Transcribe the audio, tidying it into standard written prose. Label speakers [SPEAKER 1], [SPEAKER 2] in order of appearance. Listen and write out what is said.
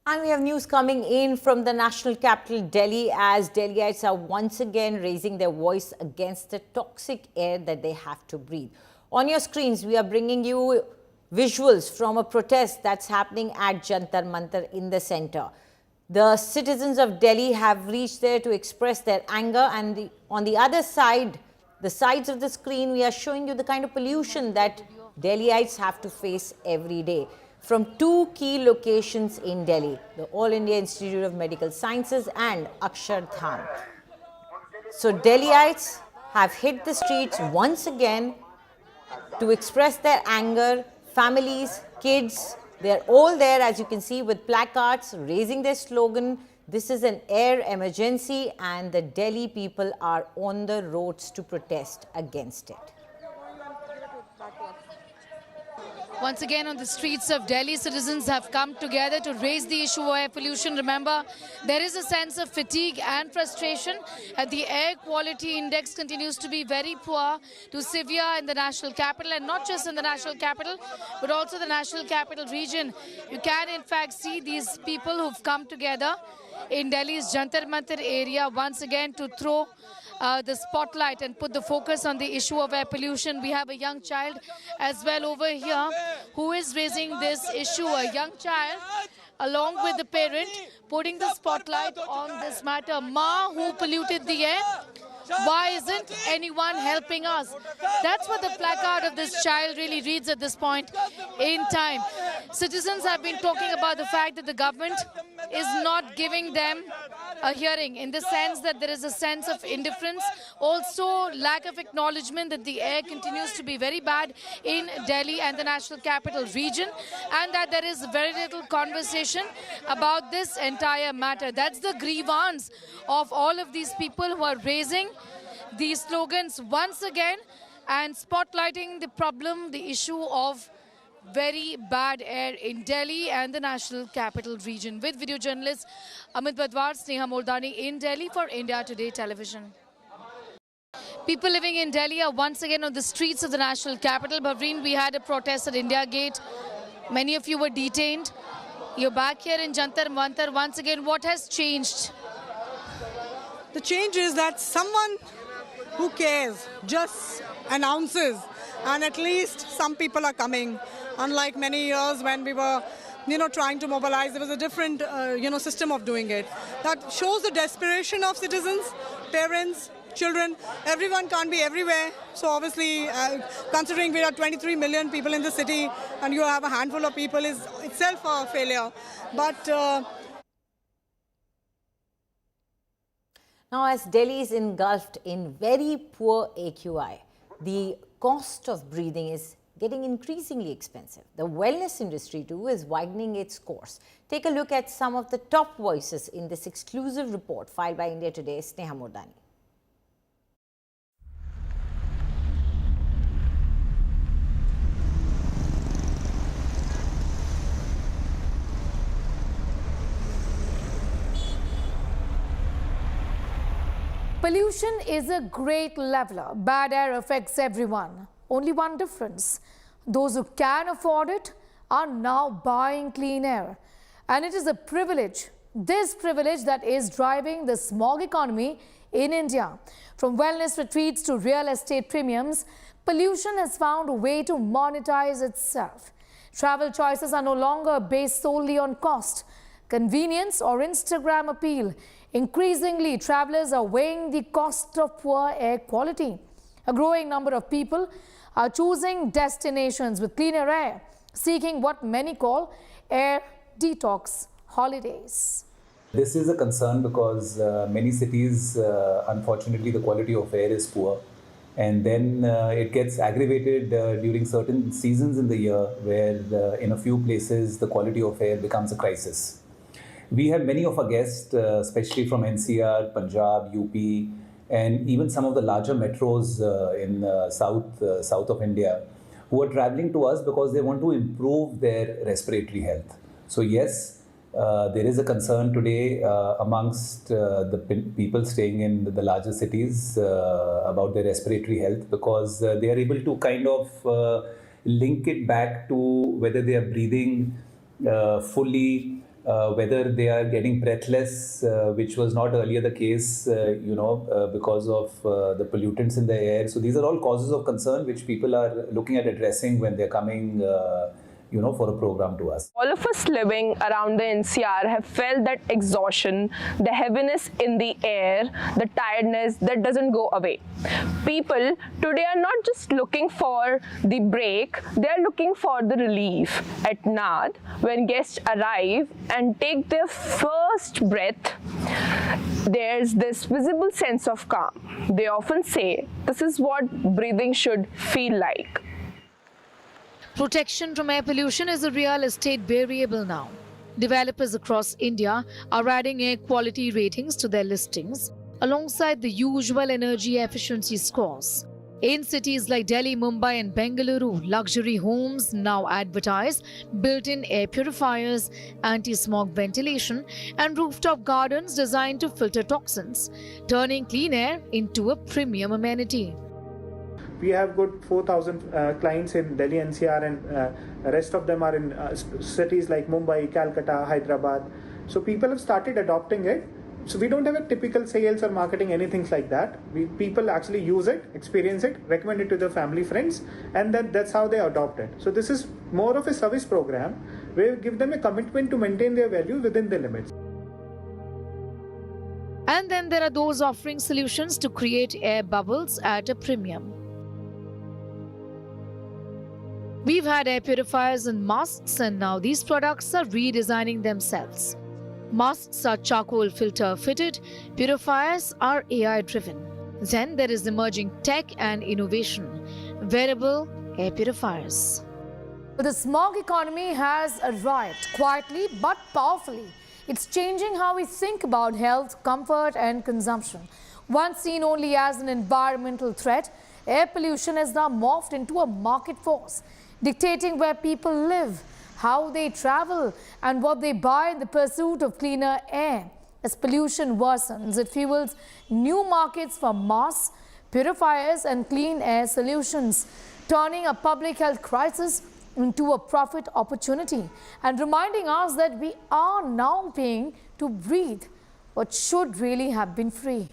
[SPEAKER 1] And we have news coming in from the national capital, Delhi, as Delhiites are once again raising their voice against the toxic air that they have to breathe. On your screens, we are bringing you visuals from a protest that's happening at Jantar Mantar in the center. The citizens of Delhi have reached there to express their anger, and on the other side, the sides of the screen, we are showing you the kind of pollution that Delhiites have to face every day from two key locations in Delhi, the All India Institute of Medical Sciences and Akshardham. So Delhiites have hit the streets once again to express their anger. Families, kids, they're all there, as you can see, with placards raising their slogan, "This is an air emergency," and the Delhi people are on the roads to protest against it.
[SPEAKER 2] Once again, on the streets of Delhi, citizens have come together to raise the issue of air pollution. Remember, there is a sense of fatigue and frustration, and the air quality index continues to be very poor to severe in the national capital, and not just in the national capital, but also the national capital region. You can, in fact, see these people who've come together in Delhi's Jantar Mantar area once again to throw the spotlight and put the focus on the issue of air pollution. We have a young child as well over here who is raising this issue, a young child along with the parent putting the spotlight on this matter. Ma, who polluted the air? Why isn't anyone helping us? That's what the placard of this child really reads at this point in time. Citizens have been talking about the fact that the government is not giving them a hearing, in the sense that there is a sense of indifference, also lack of acknowledgement that the air continues to be very bad in Delhi and the national capital region, and that there is very little conversation about this entire matter. That's the grievance of all of these people who are raising these slogans once again and spotlighting the problem, the issue of very bad air in Delhi and the national capital region. With video journalist Amit Badwar, Sneha Moldani in Delhi for India Today Television. People living in Delhi are once again on the streets of the national capital. Bhavreen, we had a protest at India Gate. Many of you were detained. You're back here in Jantar Mantar. Once again, what has changed?
[SPEAKER 3] The change is that someone who cares just announces, and at least some people are coming. Unlike many years when we were, trying to mobilize, there was a different, system of doing it. That shows the desperation of citizens, parents, children. Everyone can't be everywhere. So obviously, considering we are 23 million people in the city and you have a handful of people is itself a failure. But
[SPEAKER 1] now, as Delhi is engulfed in very poor AQI, the cost of breathing is getting increasingly expensive. The wellness industry too is widening its course. Take a look at some of the top voices in this exclusive report filed by India Today, Sneha Moldani.
[SPEAKER 2] Pollution is a great leveler. Bad air affects everyone. Only one difference: those who can afford it are now buying clean air. And it is a privilege, this privilege, that is driving the smog economy in India. From wellness retreats to real estate premiums, pollution has found a way to monetize itself. Travel choices are no longer based solely on cost, convenience or Instagram appeal. Increasingly, travelers are weighing the cost of poor air quality. A growing number of people are choosing destinations with cleaner air, seeking what many call air detox holidays.
[SPEAKER 4] This is a concern because many cities, unfortunately, the quality of air is poor. And then it gets aggravated during certain seasons in the year where in a few places the quality of air becomes a crisis. We have many of our guests, especially from NCR, Punjab, UP, and even some of the larger metros in south of India, who are traveling to us because they want to improve their respiratory health. So yes, there is a concern today amongst the people staying in the larger cities about their respiratory health, because they are able to kind of link it back to whether they are breathing fully whether they are getting breathless, which was not earlier the case, because of the pollutants in the air. So these are all causes of concern which people are looking at addressing when they're coming, for a program to us.
[SPEAKER 5] All of us living around the NCR have felt that exhaustion, the heaviness in the air, the tiredness that doesn't go away. People today are not just looking for the break, they are looking for the relief. At NAD, when guests arrive and take their first breath, there's this visible sense of calm. They often say, this is what breathing should feel like.
[SPEAKER 2] Protection from air pollution is a real estate variable now. Developers across India are adding air quality ratings to their listings alongside the usual energy efficiency scores. In cities like Delhi, Mumbai and Bengaluru, luxury homes now advertise built-in air purifiers, anti-smog ventilation and rooftop gardens designed to filter toxins, turning clean air into a premium amenity.
[SPEAKER 6] We have got 4,000 clients in Delhi NCR, and rest of them are in cities like Mumbai, Calcutta, Hyderabad. So people have started adopting it. So we don't have a typical sales or marketing, anything like that. People actually use it, experience it, recommend it to their family, friends, and then that's how they adopt it. So this is more of a service program where we give them a commitment to maintain their value within the limits.
[SPEAKER 2] And then there are those offering solutions to create air bubbles at a premium. We've had air purifiers and masks, and now these products are redesigning themselves. Masks are charcoal filter fitted, purifiers are AI driven. Then there is emerging tech and innovation, wearable air purifiers.
[SPEAKER 7] The smog economy has arrived quietly but powerfully. It's changing how we think about health, comfort and consumption. Once seen only as an environmental threat, air pollution has now morphed into a market force, dictating where people live, how they travel and what they buy in the pursuit of cleaner air. As pollution worsens, it fuels new markets for masks, purifiers and clean air solutions, turning a public health crisis into a profit opportunity and reminding us that we are now paying to breathe what should really have been free.